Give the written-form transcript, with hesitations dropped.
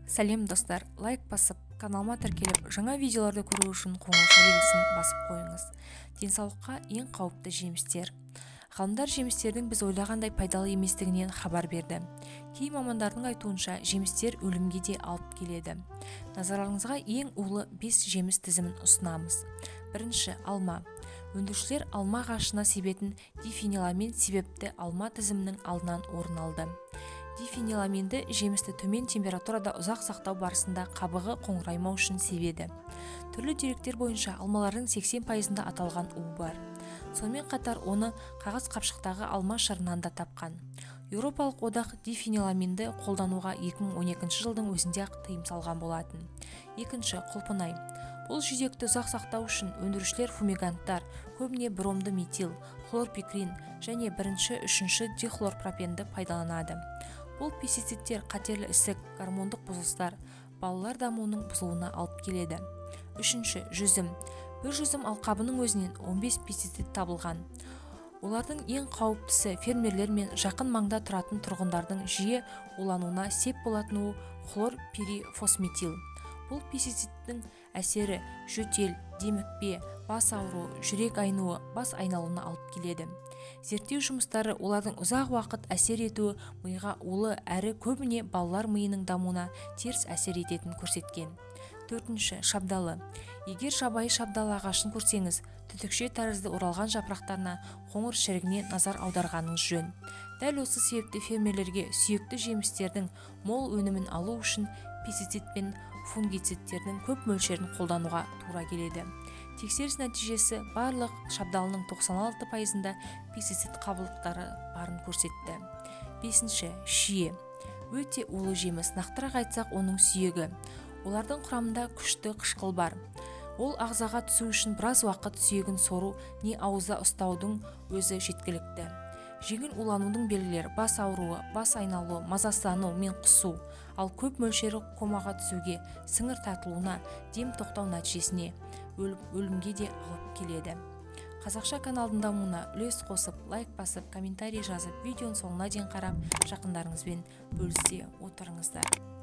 Сәлем достар, лайк басып, каналыма тіркеліп, жаңа видеоларды көру үшін қоңырау белгісін басып қойыңыз. Денсаулыққа ең қауіпті жемістер. Ғалымдар жемістердің біз ойлағандай пайдалы еместігінен хабар берді. Кей мамандардың айтуынша, жемістер өлімге де алып келеді. Назарларыңызға ең улы 5 жеміс тізімін ұсынамыз. Бірінші, алма. Өндірушілер алма ағашына себетін дифениламин себепті алма тізімінің алдынан орын алды. Дифениламинді жемісті төмен температурада ұзақ сақтау барысында қабығы қоңыраймау үшін себеді. Түрлі деректер бойынша алмалардың 80%-ында аталған у бар. Сонымен қатар оны қағаз қапшықтағы алма шырынан да тапқан. Еуропалық одақ дифениламинді қолдануға 2012 жылдың өзінде-ақ тыйым салған болатын. Екінші, құлпынай. Бұл жидекті ұзақ сақтау үшін өндірушілер фумиганттар, көбіне бромды метил, хлорпикрин және 1-3 дихлорпропенді пайдаланады. Бұл пестицидтер қатерлі ісік, гормондық бұзылыстар, балалар дамуының бұзылуына алып келеді. Үшінші, жүзім. Бір жүзім алқабының өзінен 15 пестицид табылған. Олардың ең қауіптісі фермерлер мен жақын маңда тұратын тұрғындардың жиі улануына сеп болатын хлорпирифосметил. Бұл пестицидтің әсері жөтел, демікпе, бас ауруы, жүрек айнуы, бас айналуына алып келеді. Зерттеу жұмыстары олардың ұзақ уақыт әсер етуі миға улы әрі көбіне балалар миының дамуына теріс әсер ететінін көрсеткен. Төртінші, шабдалы. Егер жабайы шабдалы ағашын көрсеңіз, түтікше тәрізді оралған жапырақтарына, қоңыр шірігіне назар аударғаныңыз жөн. Дәл осы себепті фермерлерге сүйекті жемістердің мол өнімін алу үшін пестицид пен фунгицидтердің көп мөлшерін қолдануға тура келеді. Тексеріс нәтижесі барлық шабдалының 96%-ында пестицид қабылықтары барын көрсетті. Бесінші, шие. Өте улы жеміс, нақтырақ айтсақ оның сүйегі. Олардың құрамында күшті қышқыл бар. Ол ағзаға түсу үшін біраз уақыт сүйегін сору не аузда ұстаудың өзі жеткілікті. Жеңіл уланудың белгілері бас ауруы, бас айналуы, мазасыздану мен құсу, ал көп мөлшері комаға түсуге, сіңір тартылуына, дем тоқтау нәтижесіне, өлімге де алып келеді. Қазақша каналдың дамуына үлес қосып, лайк басып, комментарий жазып, видеоның соңына дейін қарап, жақындарыңызбен бөлісе отырыңыздар.